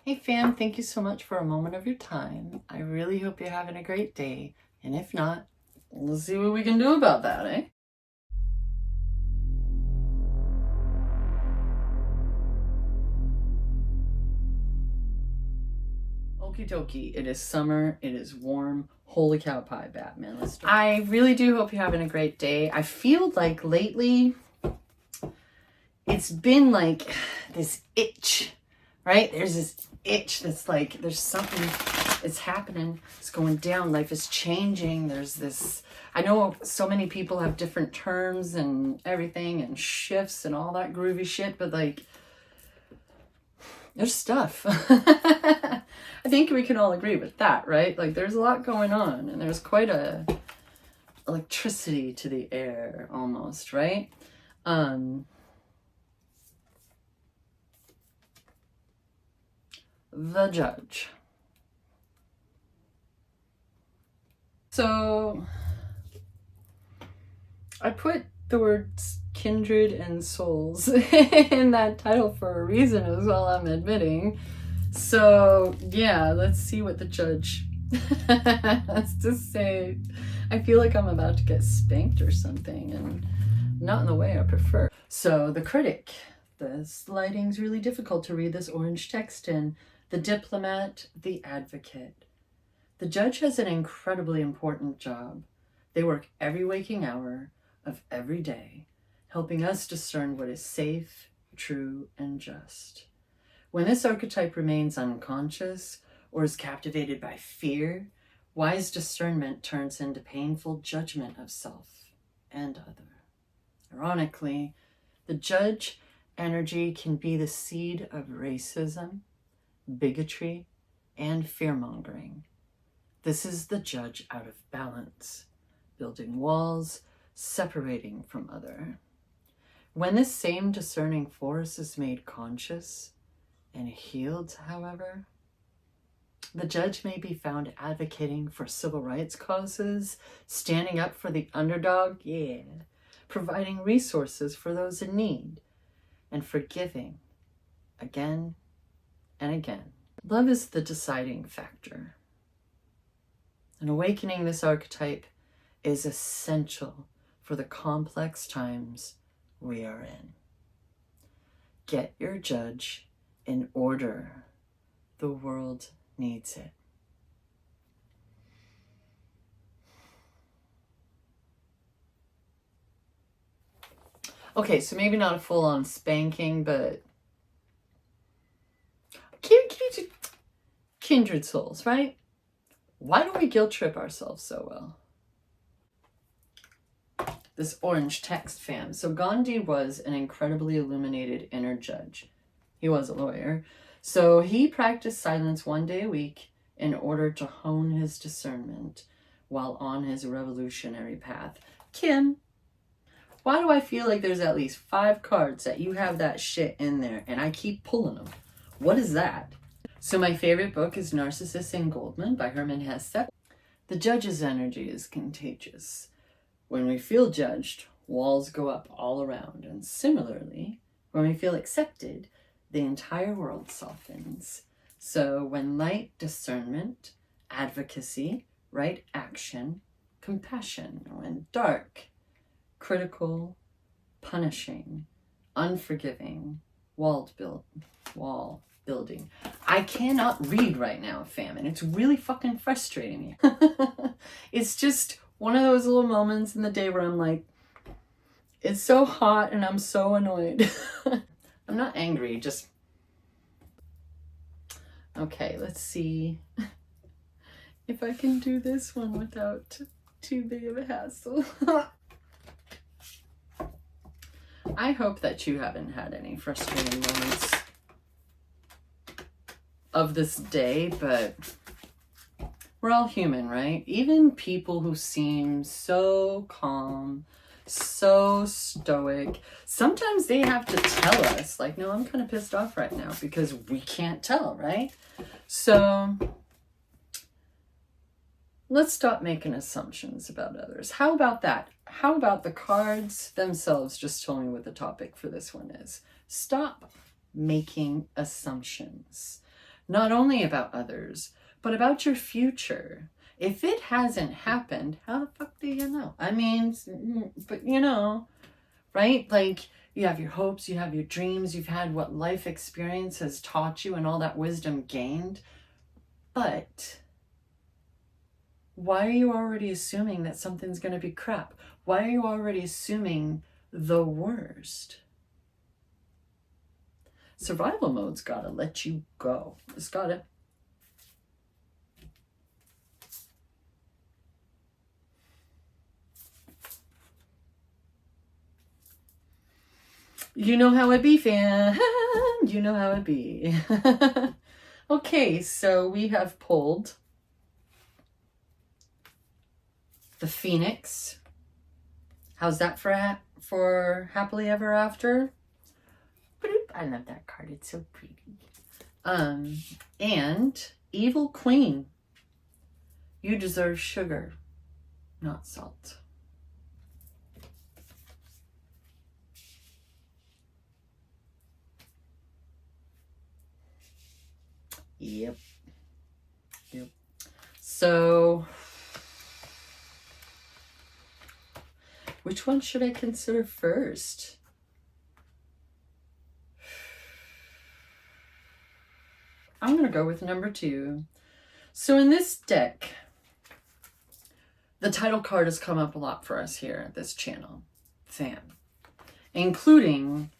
Hey fam, thank you so much for a moment of your time. I really hope you're having a great day. And if not, let's see what we can do about that, eh? Okie dokie, it is summer, it is warm. Holy cow pie, Batman. Let's do it. I really do hope you're having a great day. I feel like lately it's been like this itch, right? There's this itch that's like, there's something that's happening. It's going down. Life is changing. There's this, I know so many people have different terms and everything and shifts and all that groovy shit, but like, there's stuff. I think we can all agree with that, right? Like there's a lot going on and there's quite a electricity to the air almost, right? The Judge. So I put the words kindred and souls in that title for a reason as well, I'm admitting. So yeah, let's see what the judge has to say. I feel like I'm about to get spanked or something, and not in the way I prefer. So the critic, the lighting's really difficult to read this orange text in. The diplomat, the advocate. The judge has an incredibly important job. They work every waking hour of every day, helping us discern what is safe, true, and just. When this archetype remains unconscious or is captivated by fear, wise discernment turns into painful judgment of self and other. Ironically, the judge energy can be the seed of racism, bigotry, and fear-mongering. This is the judge out of balance, building walls, separating from other. When this same discerning force is made conscious and healed, however, the judge may be found advocating for civil rights causes, standing up for the underdog, providing resources for those in need, and forgiving again and again. Love is the deciding factor. And awakening this archetype is essential for the complex times we are in. Get your judge in order. The world needs it. Okay, so maybe not a full-on spanking, but kindred souls, right? Why do we guilt trip ourselves so well? This orange text, fam. So Gandhi was an incredibly illuminated inner judge. He was a lawyer. So he practiced silence one day a week in order to hone his discernment while on his revolutionary path. Kim, why do I feel like there's at least 5 cards that you have that shit in there and I keep pulling them? What is that? So my favorite book is Narcissus and Goldman by Hermann Hesse. The judge's energy is contagious. When we feel judged, walls go up all around. And similarly, when we feel accepted, the entire world softens. So when light, discernment, advocacy, right action, compassion. When dark, critical, punishing, unforgiving, wall building. I cannot read right now, fam, and it's really fucking frustrating me. It's just one of those little moments in the day where I'm like, it's so hot and I'm so annoyed. I'm not angry, just... Okay, let's see if I can do this one without too big of a hassle. I hope that you haven't had any frustrating moments of this day, but we're all human, right? Even people who seem so calm, so stoic, sometimes they have to tell us, like, no, I'm kind of pissed off right now, because we can't tell, right? So let's stop making assumptions about others. How about that? How about the cards themselves just tell me what the topic for this one is? Stop making assumptions. not only about others, but about your future. If it hasn't happened, how the fuck do you know? I mean, but you know, right? Like, you have your hopes, you have your dreams, you've had what life experience has taught you and all that wisdom gained. But why are you already assuming that something's going to be crap? Why are you already assuming the worst? Survival mode's got to let you go. It's got to. You know how it be, fam. You know how it be. Okay, so we have pulled the Phoenix. How's that for Happily Ever After? I love that card. It's so pretty. And Evil Queen. You deserve sugar, not salt. Yep. So, which one should I consider first? I'm going to go with number 2. So in this deck, the title card has come up a lot for us here at this channel, fam, including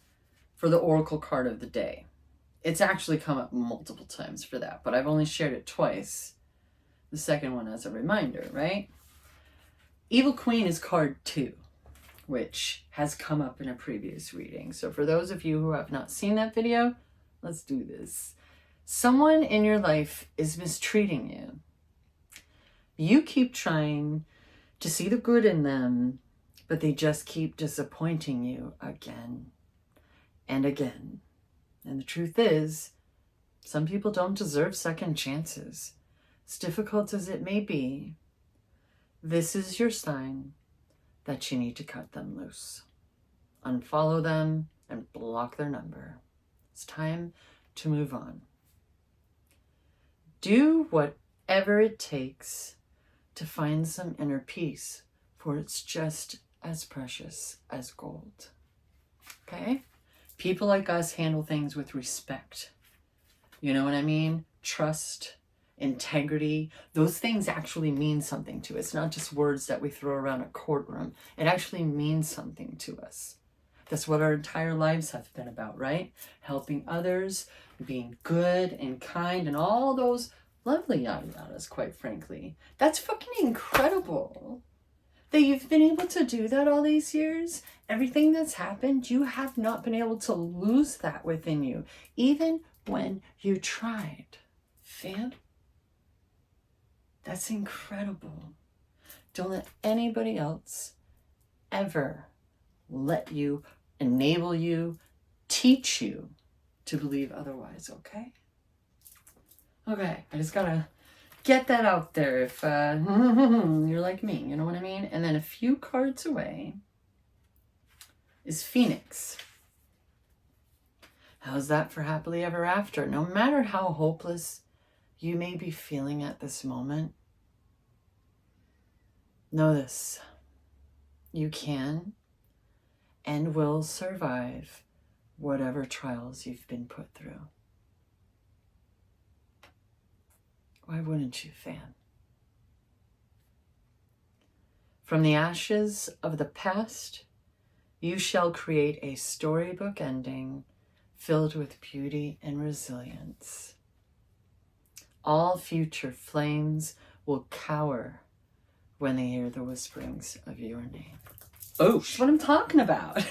for the Oracle card of the day. It's actually come up multiple times for that, but I've only shared it twice. The second one as a reminder, right? Evil Queen is card 2, which has come up in a previous reading. So for those of you who have not seen that video, let's do this. Someone in your life is mistreating you. You keep trying to see the good in them, but they just keep disappointing you again and again. And the truth is, some people don't deserve second chances. As difficult as it may be, this is your sign that you need to cut them loose. Unfollow them and block their number. It's time to move on. Do whatever it takes to find some inner peace, for it's just as precious as gold. Okay? People like us handle things with respect. You know what I mean? Trust, integrity. Those things actually mean something to us. It's not just words that we throw around a courtroom. It actually means something to us. That's what our entire lives have been about, right? Helping others, being good and kind, and all those lovely yada yadas, quite frankly. That's fucking incredible that you've been able to do that all these years. Everything that's happened, you have not been able to lose that within you, even when you tried. Fam, that's incredible. Don't let anybody else ever let you, enable you, teach you to believe otherwise, okay? Okay, I just gotta get that out there if you're like me, you know what I mean? And then a few cards away is Phoenix. How's that for Happily Ever After? No matter how hopeless you may be feeling at this moment, know this: you can and will survive whatever trials you've been put through. Why wouldn't you, fam? From the ashes of the past, you shall create a storybook ending filled with beauty and resilience. All future flames will cower when they hear the whisperings of your name. Oh, that's what I'm talking about.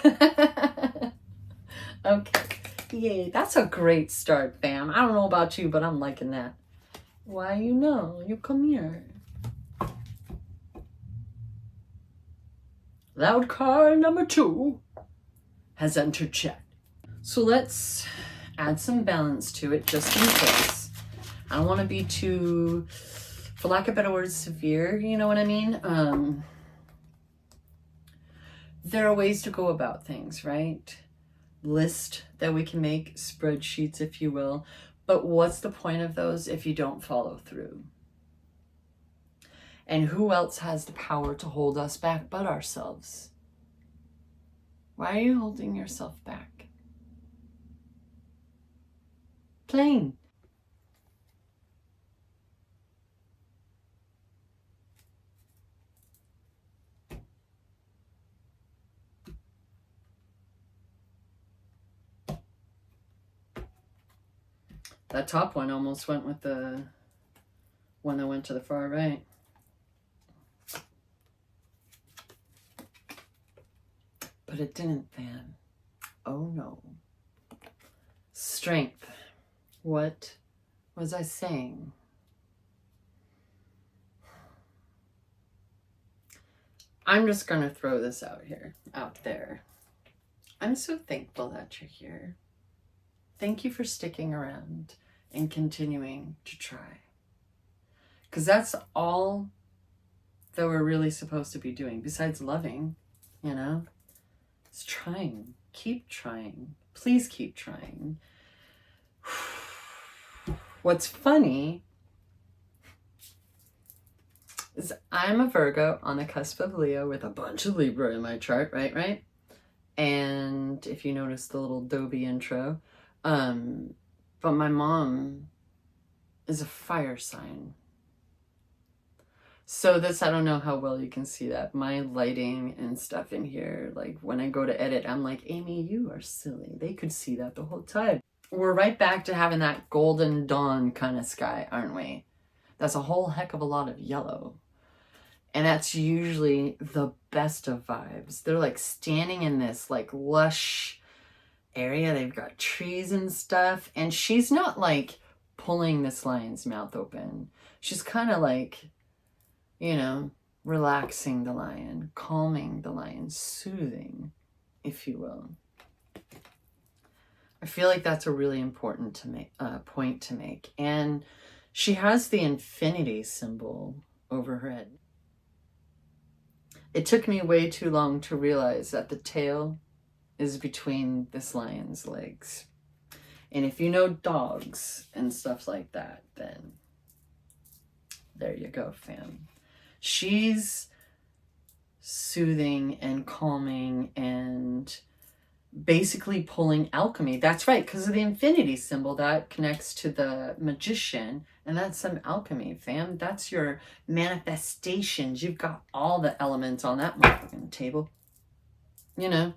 Okay. Yay, that's a great start, fam. I don't know about you, but I'm liking that. Why, you come here. Loud card number 2 has entered chat. So let's add some balance to it just in case. I don't want to be too, for lack of better words, severe, you know what I mean? There are ways to go about things, right? List that we can make, spreadsheets, if you will. But what's the point of those if you don't follow through? And who else has the power to hold us back but ourselves? Why are you holding yourself back? Plain. That top one almost went with the one that went to the far right. But it didn't, Van. Oh no. Strength. What was I saying? I'm just gonna throw this out there. I'm so thankful that you're here. Thank you for sticking around and continuing to try. Because that's all that we're really supposed to be doing, besides loving, you know? It's trying. Keep trying. Please keep trying. What's funny is I'm a Virgo on the cusp of Leo with a bunch of Libra in my chart, right? And if you notice the little Dobie intro, but my mom is a fire sign. So this, I don't know how well you can see that. My lighting and stuff in here, like when I go to edit, I'm like, Amy, you are silly. They could see that the whole time. We're right back to having that golden dawn kind of sky, aren't we? That's a whole heck of a lot of yellow. And that's usually the best of vibes. They're like standing in this like lush area. They've got trees and stuff. And she's not like pulling this lion's mouth open. She's kind of like, you know, relaxing the lion, calming the lion, soothing, if you will. I feel like that's a really important point to make. And she has the infinity symbol over her head. It took me way too long to realize that the tail is between this lion's legs. And if you know dogs and stuff like that, then there you go, fam. She's soothing and calming and basically pulling alchemy. That's right, because of the infinity symbol that connects to the magician, and that's some alchemy, fam. That's your manifestations. You've got all the elements on that motherfucking table. You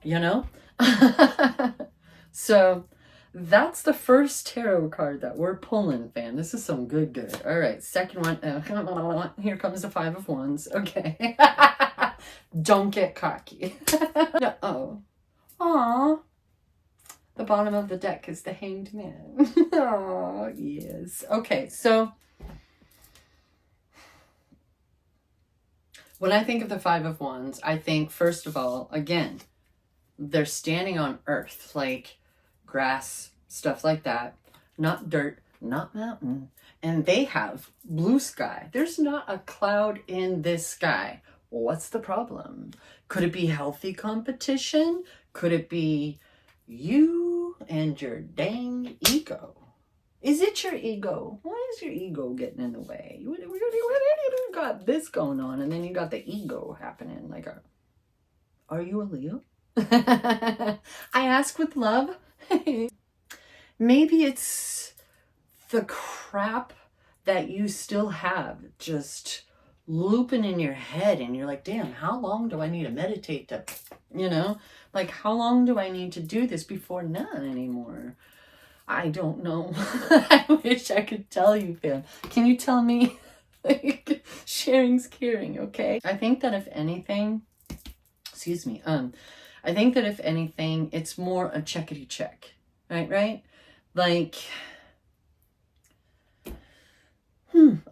know? So that's the first tarot card that we're pulling, fam. This is some good. All right, second one. Here comes the Five of Wands. Okay. Don't get cocky. Uh-oh. Aw. The bottom of the deck is the Hanged Man. Oh, yes. Okay, so when I think of the Five of Wands, I think, first of all, again, they're standing on earth, like grass, stuff like that. Not dirt, not mountain. And they have blue sky. There's not a cloud in this sky. What's the problem? Could it be healthy competition? Could it be you and your dang ego? Is it your ego? Why is your ego getting in the way? You got this going on, and then you got the ego happening. Like, are you a Leo? I ask with love. Maybe it's the crap that you still have just looping in your head, and you're like, damn, how long do I need to meditate to, like, how long do I need to do this before none anymore? I don't know. I wish I could tell you, fam. Can you tell me? Like, sharing's caring, okay? I think that if anything, I think that if anything, it's more a checkity check, right? Like,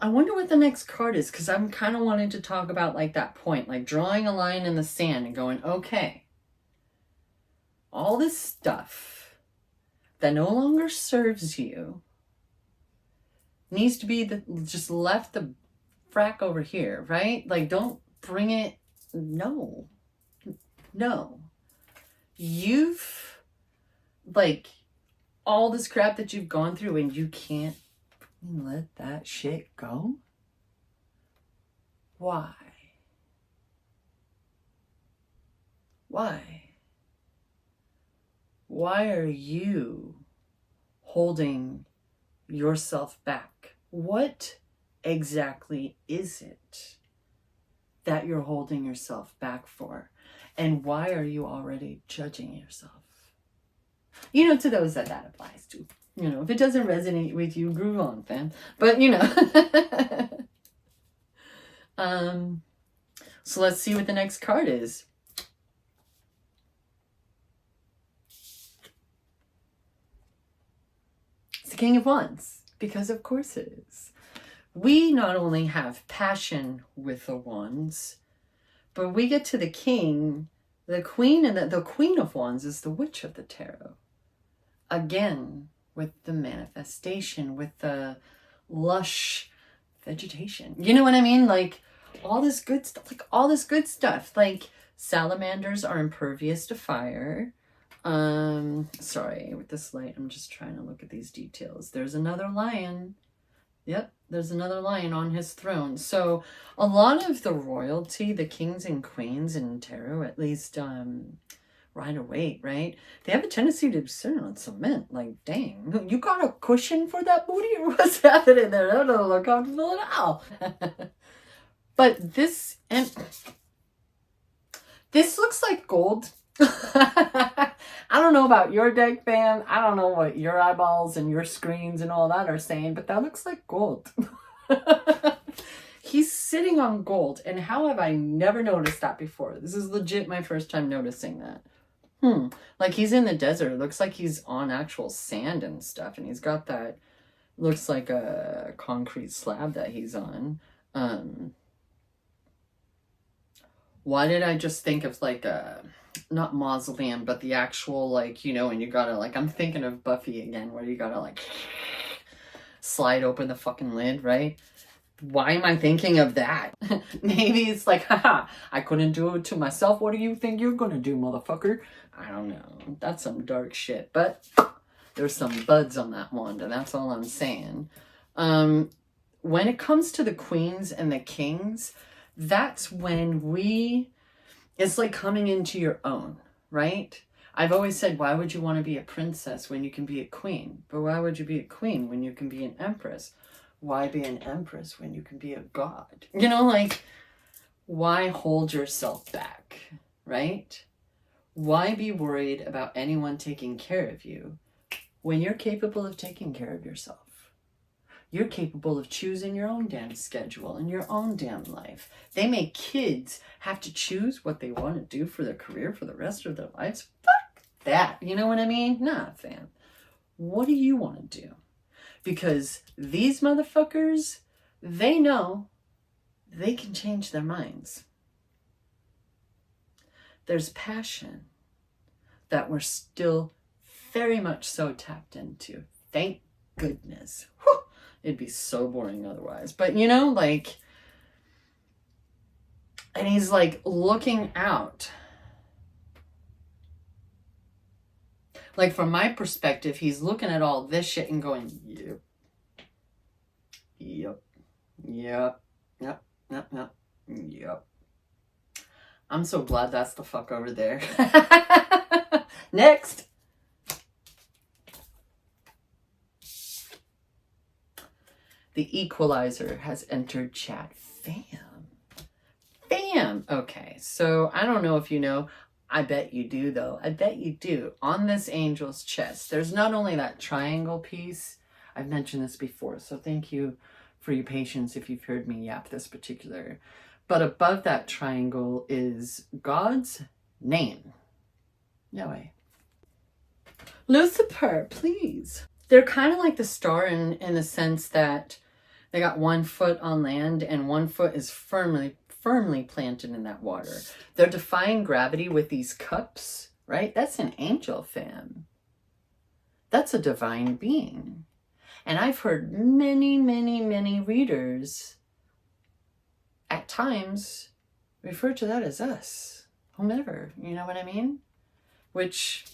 I wonder what the next card is, because I'm kind of wanting to talk about like that point, like drawing a line in the sand and going, okay, all this stuff that no longer serves you needs to be just left the frack over here, right? Like, don't bring it. No. You've, like, all this crap that you've gone through and you can't let that shit go? Why? Why? Why are you holding yourself back? What exactly is it that you're holding yourself back for? And why are you already judging yourself? You know, to those that applies to. You know, if it doesn't resonate with you, groove on, fam. But, you know. So let's see what the next card is. It's the King of Wands, because of course it is. We not only have passion with the wands, but we get to the king, the queen, and the Queen of Wands is the Witch of the Tarot. Again, with the manifestation, with the lush vegetation. You know what I mean? Like all this good stuff. Like salamanders are impervious to fire. Sorry, with this light, I'm just trying to look at these details. There's another lion. Yep, there's another lion on his throne. So a lot of the royalty, the kings and queens in tarot, at least Rider-Waite, right? They have a tendency to sit on cement. Like, dang, you got a cushion for that booty or what's happening there? That doesn't look comfortable at all. But this looks like gold. I don't know about your deck, fam. I don't know what your eyeballs and your screens and all that are saying, but that looks like gold. He's sitting on gold. And how have I never noticed that before? This is legit my first time noticing that. Like he's in the desert. It looks like he's on actual sand and stuff. And he's got that, looks like a concrete slab that he's on. Why did I just think of like a, not mausoleum, but the actual, like, you know, and you gotta, like, I'm thinking of Buffy again, where you gotta, like, slide open the fucking lid, right? Why am I thinking of that? Maybe it's like, haha, I couldn't do it to myself. What do you think you're gonna do, motherfucker? I don't know. That's some dark shit, but there's some buds on that wand, and that's all I'm saying. When it comes to the queens and the kings, that's when it's like coming into your own, right? I've always said, why would you want to be a princess when you can be a queen? But why would you be a queen when you can be an empress? Why be an empress when you can be a god? You know, like, why hold yourself back, right? Why be worried about anyone taking care of you when you're capable of taking care of yourself? You're capable of choosing your own damn schedule and your own damn life. They make kids have to choose what they want to do for their career for the rest of their lives. Fuck that. You know what I mean? Nah, fam. What do you want to do? Because these motherfuckers, they know they can change their minds. There's passion that we're still very much so tapped into. Thank goodness. Whew. It'd be so boring otherwise. But, you know, like, and he's like looking out. Like, from my perspective, he's looking at all this shit and going, yep. I'm so glad that's the fuck over there. Next. The Equalizer has entered chat. Bam. Okay, so I don't know if you know. I bet you do, though. I bet you do. On this angel's chest, there's not only that triangle piece. I've mentioned this before, so thank you for your patience if you've heard me yap this particular. But above that triangle is God's name. Yahweh. Lucifer, please. They're kind of like the star in the sense that they got one foot on land and one foot is firmly planted in that water. They're defying gravity with these cups, right? That's an angel, fam. That's a divine being. And I've heard many readers at times refer to that as us. Whomever, you know what I mean? Which,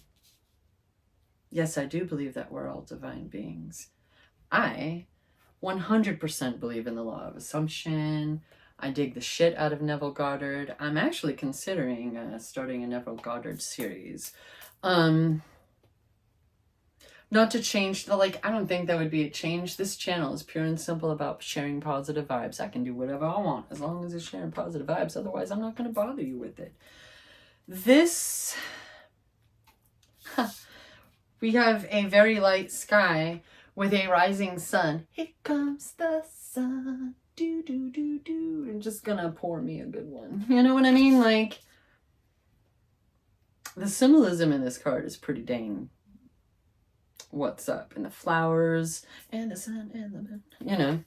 Yes, I do believe that we're all divine beings. I 100% believe in the law of assumption. I dig the shit out of Neville Goddard. I'm actually considering starting a Neville Goddard series. Not to change the, like, I don't think that would be a change. This channel is pure and simple about sharing positive vibes. I can do whatever I want as long as it's sharing positive vibes. Otherwise, I'm not going to bother you with it. This, we have a very light sky with a rising sun. Here comes the sun. Do, do, do, do. I'm just going to pour me a good one. You know what I mean? Like, the symbolism in this card is pretty dang what's up, and the flowers and the sun and the moon, you know.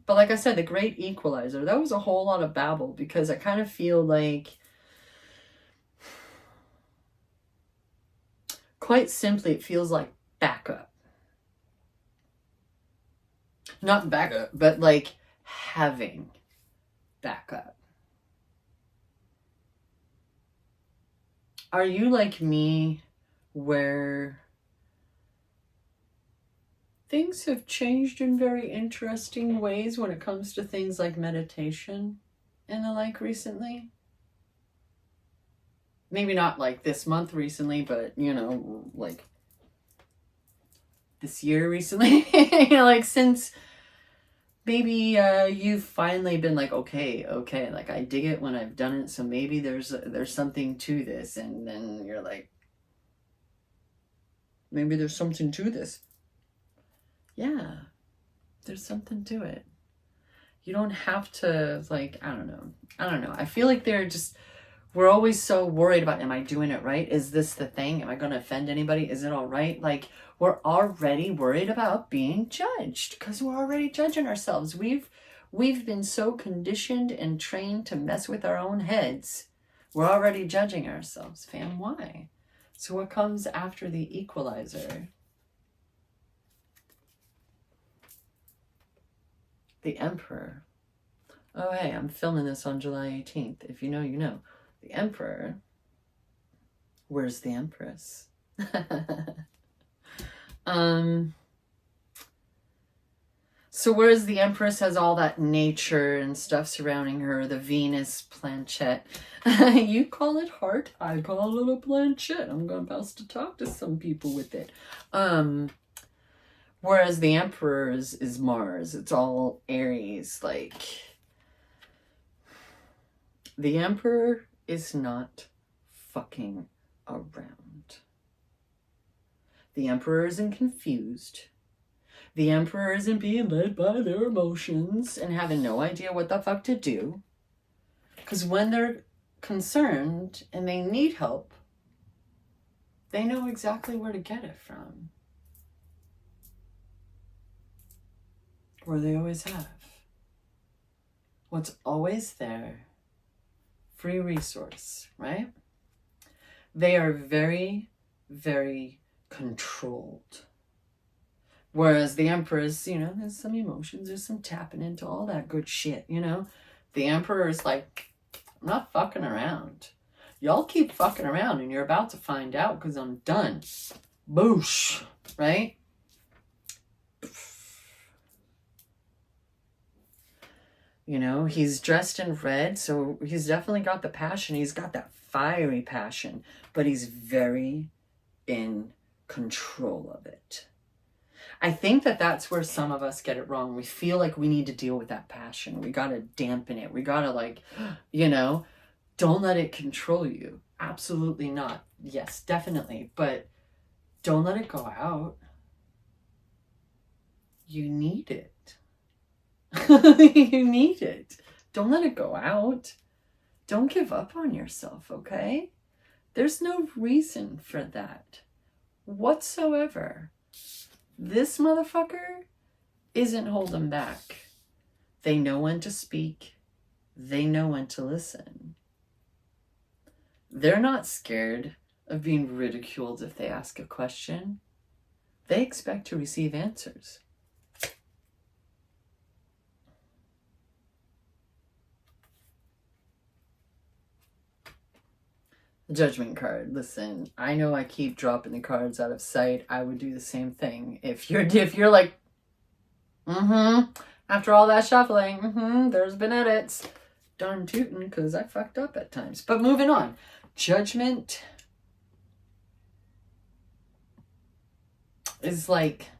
But like I said, the great equalizer, that was a whole lot of babble, because I kind of feel like, quite simply, it feels like backup. Not backup, but like having backup. Are you like me, where things have changed in very interesting ways when it comes to things like meditation and the like recently? Maybe not like this month recently, but, you know, like this year recently. You know, like since maybe you've finally been like, okay, like I dig it when I've done it, so maybe there's something to this, and then you're like, maybe there's something to this. Yeah, there's something to it. You don't have to, like, I don't know. I feel like we're always so worried about, am I doing it right? Is this the thing? Am I going to offend anybody? Is it all right? Like, we're already worried about being judged, because we're already judging ourselves. We've been so conditioned and trained to mess with our own heads. We're already judging ourselves, fam. Why? So what comes after the equalizer? The Emperor. Oh, hey, I'm filming this on July 18th. If you know, you know. The Emperor. Where's the Empress? So whereas the Empress has all that nature and stuff surrounding her, the Venus planchette. You call it heart, I call it a planchette. I'm about to talk to some people with it. Whereas the Emperor is Mars. It's all Aries. Like, the Emperor is not fucking around. The Emperor isn't confused. The Emperor isn't being led by their emotions and having no idea what the fuck to do. Because when they're concerned and they need help, they know exactly where to get it from. Or they always have. What's always there? Free resource, right? They are very, very controlled. Whereas the Empress, you know, there's some emotions, there's some tapping into all that good shit, you know? The Emperor is like, I'm not fucking around. Y'all keep fucking around and you're about to find out, because I'm done. Boosh, right? You know, he's dressed in red, so he's definitely got the passion. He's got that fiery passion, but he's very in control of it. I think that that's where some of us get it wrong. We feel like we need to deal with that passion. We got to dampen it. We got to, like, you know, don't let it control you. Absolutely not. Yes, definitely. But don't let it go out. You need it. You need it. Don't let it go out. Don't give up on yourself, okay? There's no reason for that whatsoever. This motherfucker isn't holding back. They know when to speak. They know when to listen. They're not scared of being ridiculed if they ask a question. They expect to receive answers. The Judgment card. Listen, I know I keep dropping the cards out of sight. I would do the same thing. If you're like, after all that shuffling, there's been edits. Darn tootin', because I fucked up at times. But moving on. Judgment is like,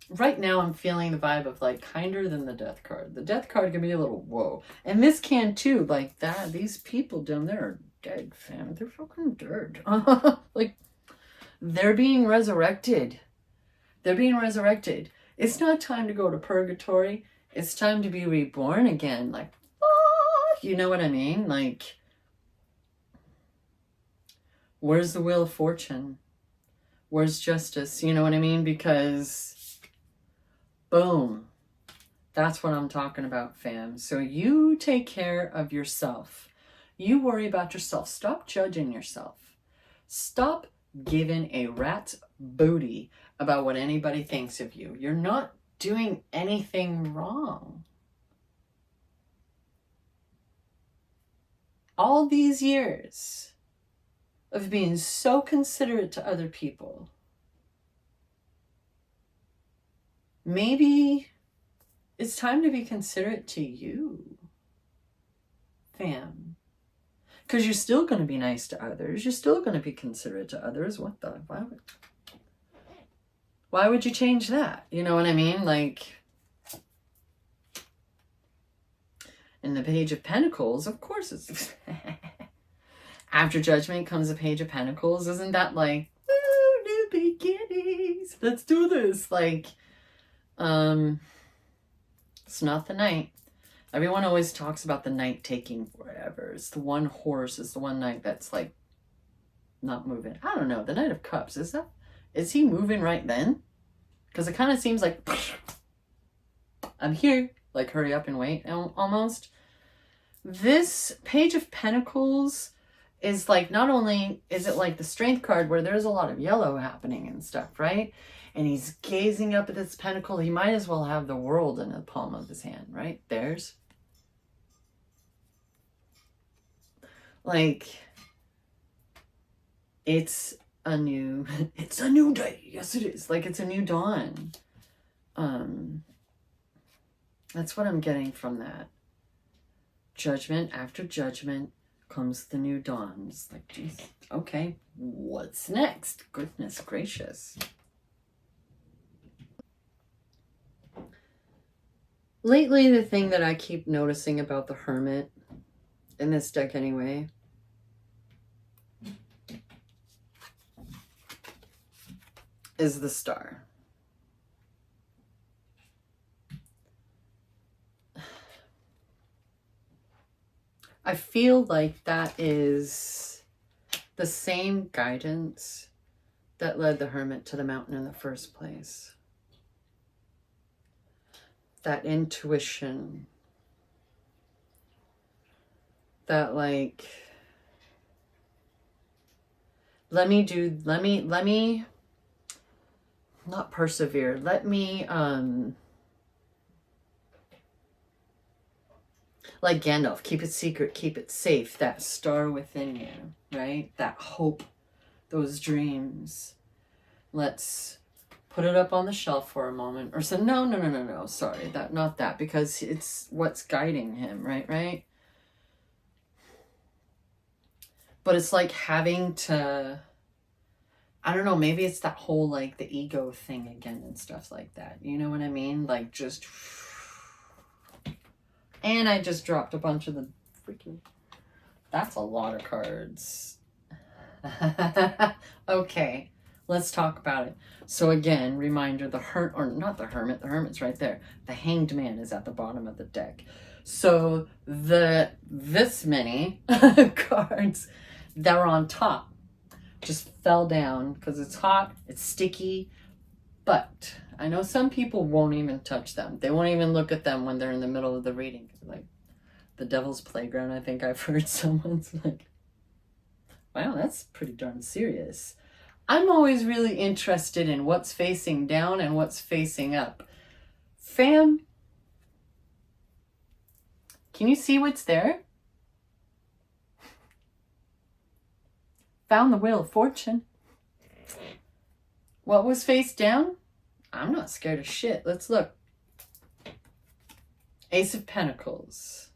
right now I'm feeling the vibe of like kinder than the Death card. The Death card can be a little whoa. And this can too. Like that, these people down there are dead, fam. They're fucking dead. Like, they're being resurrected. They're being resurrected. It's not time to go to purgatory. It's time to be reborn again. Like, you know what I mean? Like, where's the wheel of fortune? Where's justice? You know what I mean? Because, boom. That's what I'm talking about, fam. So you take care of yourself. You worry about yourself. Stop judging yourself. Stop giving a rat's booty about what anybody thinks of you. You're not doing anything wrong. All these years of being so considerate to other people, maybe it's time to be considerate to you, fam. Because you're still going to be nice to others. You're still going to be considerate to others. What the? Why would you change that? You know what I mean? Like, in the Page of Pentacles, of course it's... After Judgment comes the Page of Pentacles. Isn't that like, woo, new beginnings. Let's do this. Like, it's not the Knight. Everyone always talks about the Knight taking forever. It's the one horse, it's the one Knight that's like not moving. I don't know. The Knight of Cups, is he moving right then? Because it kind of seems like I'm here. Like, hurry up and wait almost. This Page of Pentacles is like, not only is it like the Strength card where there's a lot of yellow happening and stuff, right? And he's gazing up at this pentacle. He might as well have the world in the palm of his hand, right? There's. Like, it's a new day. Yes, it is. Like, it's a new dawn. That's what I'm getting from that. Judgment after judgment comes the new dawn. It's like, geez, okay, what's next? Goodness gracious. Lately, the thing that I keep noticing about the Hermit, in this deck anyway, is the Star. I feel like that is the same guidance that led the Hermit to the mountain in the first place. That intuition, that like, let me not persevere. Let me, like Gandalf, keep it secret, keep it safe. That star within you, right? That hope, those dreams. Let's put it up on the shelf for a moment. Or say, no, sorry, not that, because it's what's guiding him, right? But it's like having to, I don't know, maybe it's that whole like the ego thing again and stuff like that. You know what I mean? Like, just, and I just dropped a bunch of the freaking, that's a lot of cards. Okay, let's talk about it. So again, reminder, the Hermit's right there. The Hanged Man is at the bottom of the deck. So this many cards that are on top just fell down because it's hot, it's sticky, but I know some people won't even touch them. They won't even look at them when they're in the middle of the reading. Like, the Devil's Playground, I think I've heard someone's like, wow, that's pretty darn serious. I'm always really interested in what's facing down and what's facing up. Fam, Can you see what's there? Found the Wheel of Fortune. What was face down? I'm not scared of shit. Let's look. Ace of Pentacles.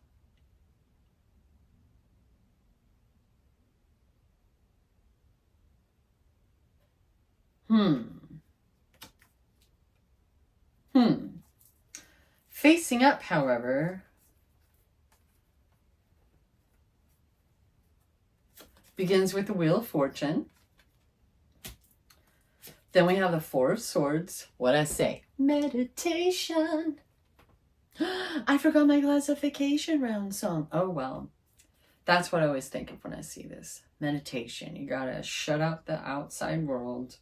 Facing up, however, begins with the Wheel of Fortune. Then we have the Four of Swords. What'd I say? Meditation. I forgot my classification round song. Oh, well. That's what I always think of when I see this. Meditation. You gotta shut out the outside world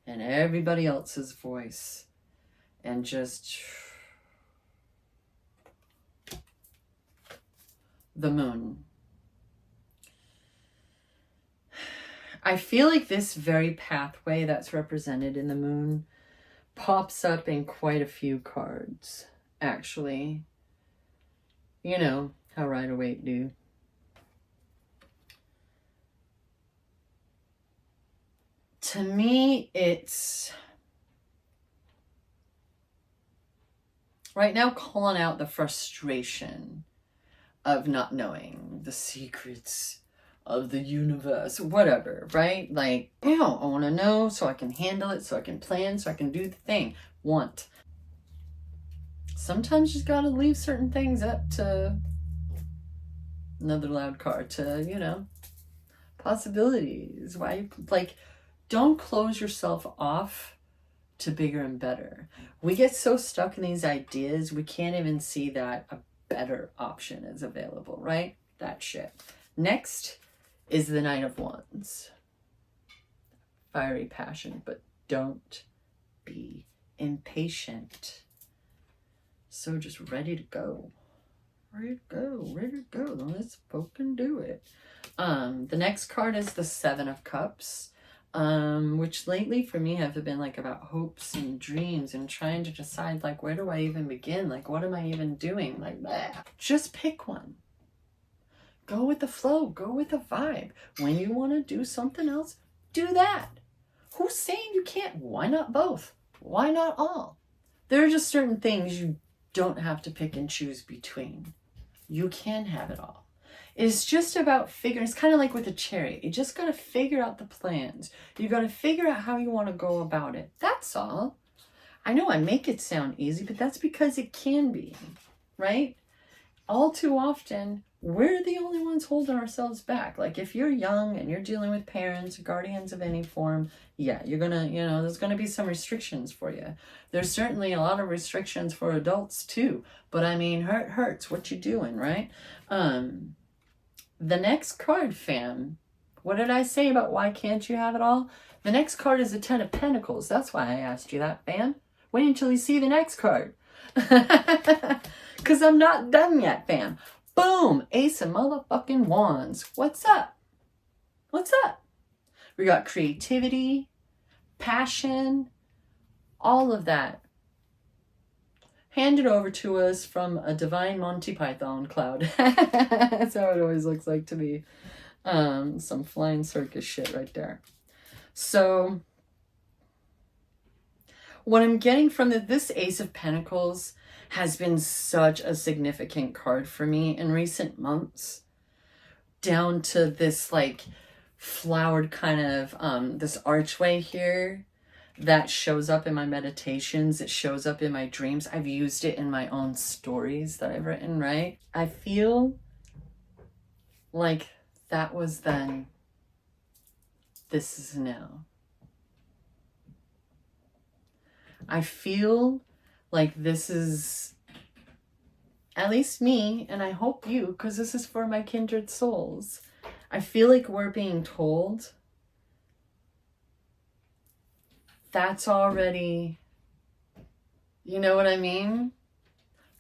and everybody else's voice and just... The Moon. I feel like this very pathway that's represented in the Moon pops up in quite a few cards, actually. You know how Rider-Waite do. To me, it's right now calling out the frustration of not knowing the secrets of the universe, whatever, right? Like, I want to know so I can handle it, so I can plan, so I can do the thing. Want. Sometimes you just gotta leave certain things up to another loud card, to, possibilities. Why, like, don't close yourself off to bigger and better. We get so stuck in these ideas, we can't even see that a better option is available, right? That shit. Next is the Knight of Wands. Fiery passion, but don't be impatient. So just ready to go. Ready to go, ready to go. Let's fucking do it. The next card is the Seven of Cups. Which lately for me have been like about hopes and dreams and trying to decide like where do I even begin? Like what am I even doing? Like blah. Just pick one. Go with the flow, go with the vibe. When you want to do something else, do that. Who's saying you can't? Why not both? Why not all? There are just certain things you don't have to pick and choose between. You can have it all. It's just about figuring, it's kind of like with a chariot. You just got to figure out the plans. You got to figure out how you want to go about it. That's all. I know I make it sound easy, but that's because it can be, right? All too often, we're the only ones holding ourselves back. Like if you're young and you're dealing with parents, guardians of any form, yeah, you're going to, there's going to be some restrictions for you. There's certainly a lot of restrictions for adults too. But I mean, hurt hurts. What you doing, right? The next card, fam. What did I say about why can't you have it all? The next card is the Ten of Pentacles. That's why I asked you that, fam. Wait until you see the next card. Because I'm not done yet, fam. Boom! Ace of motherfucking Wands. What's up? What's up? We got creativity, passion, all of that handed over to us from a divine Monty Python cloud. That's how it always looks like to me. Some flying circus shit right there. So what I'm getting from this Ace of Pentacles has been such a significant card for me in recent months, down to this like flowered kind of this archway here that shows up in my meditations. It shows up in my dreams. I've used it in my own stories that I've written, right? I feel like that was then, this is now. I feel like this is, at least me, and I hope you, because this is for my kindred souls. I feel like we're being told that's already, you know what I mean?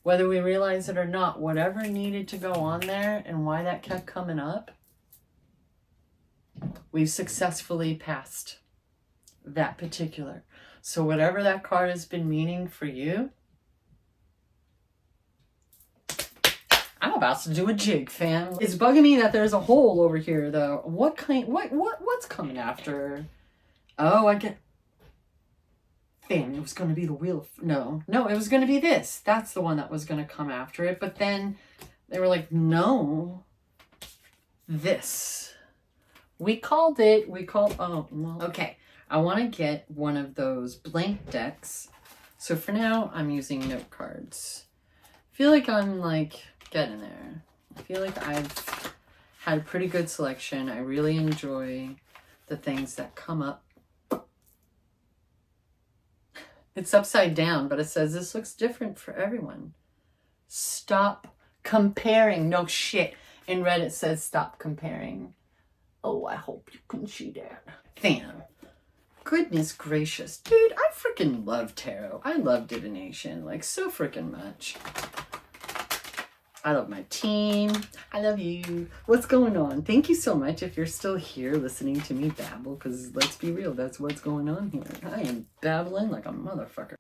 Whether we realize it or not, whatever needed to go on there and why that kept coming up, we've successfully passed that particular. So whatever that card has been meaning for you, I'm about to do a jig, fam. It's bugging me that there's a hole over here, though. What's coming after? Oh, I get... Fam, it was going to be the wheel. No, it was going to be this. That's the one that was going to come after it. But then they were like, no, this. Oh, well, okay. I want to get one of those blank decks. So for now, I'm using note cards. I feel like I'm like getting there. I feel like I've had a pretty good selection. I really enjoy the things that come up. It's upside down, but it says this looks different for everyone. Stop comparing. No shit. In red it says stop comparing. Oh, I hope you can see that. Fam. Goodness gracious. Dude, I freaking love tarot. I love divination. Like, so freaking much. I love my team. I love you. What's going on? Thank you so much if you're still here listening to me babble, because let's be real, that's what's going on here. I am babbling like a motherfucker.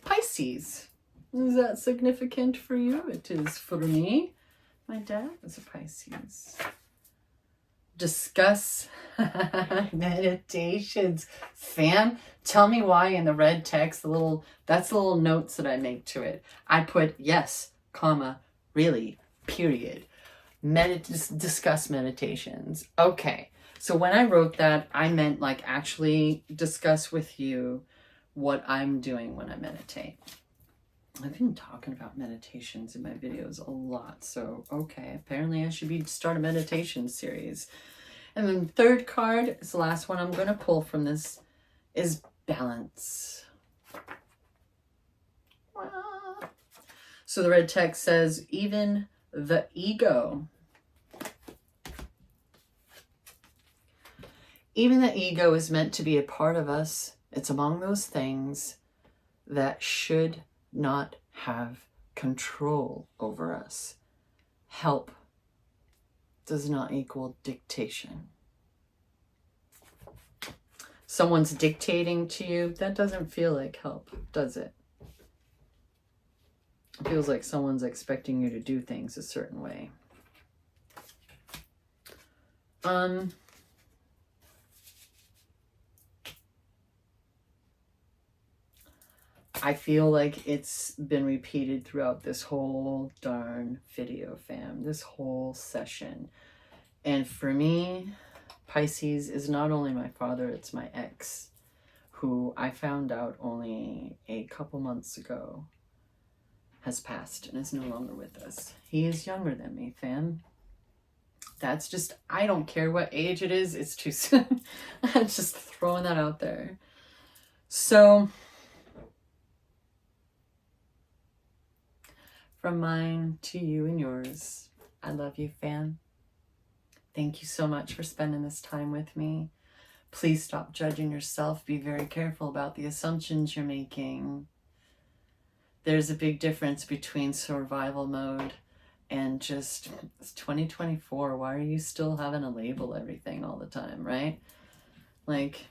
Pisces. Is that significant for you? It is for me. My dad is a Pisces. Discuss meditations. Fam, tell me why in the red text, that's the little notes that I make to it. I put yes, comma, really, period. Discuss meditations. Okay. So when I wrote that, I meant like actually discuss with you what I'm doing when I meditate. I've been talking about meditations in my videos a lot, so okay, apparently I should start a meditation series. And then the third card is the last one I'm going to pull from this, is balance. So the red text says, even the ego. Even the ego is meant to be a part of us. It's among those things that should not have control over us. Help does not equal dictation. Someone's dictating to you, that doesn't feel like help, does it? It feels like someone's expecting you to do things a certain way. I feel like it's been repeated throughout this whole darn video, fam. This whole session. And for me, Pisces is not only my father, it's my ex, who I found out only a couple months ago has passed and is no longer with us. He is younger than me, fam. That's just, I don't care what age it is, it's too soon. I'm just throwing that out there. So, from mine to you and yours, I love you, fam. Thank you so much for spending this time with me. Please stop judging yourself. Be very careful about the assumptions you're making. There's a big difference between survival mode and just, it's 2024. Why are you still having to label everything all the time, right? Like,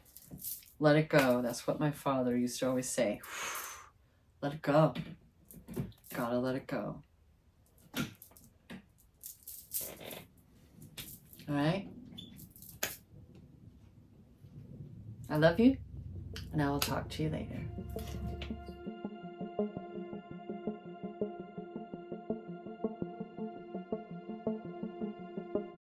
let it go. That's what my father used to always say. Let it go. Gotta let it go. All right? I love you, and I will talk to you later.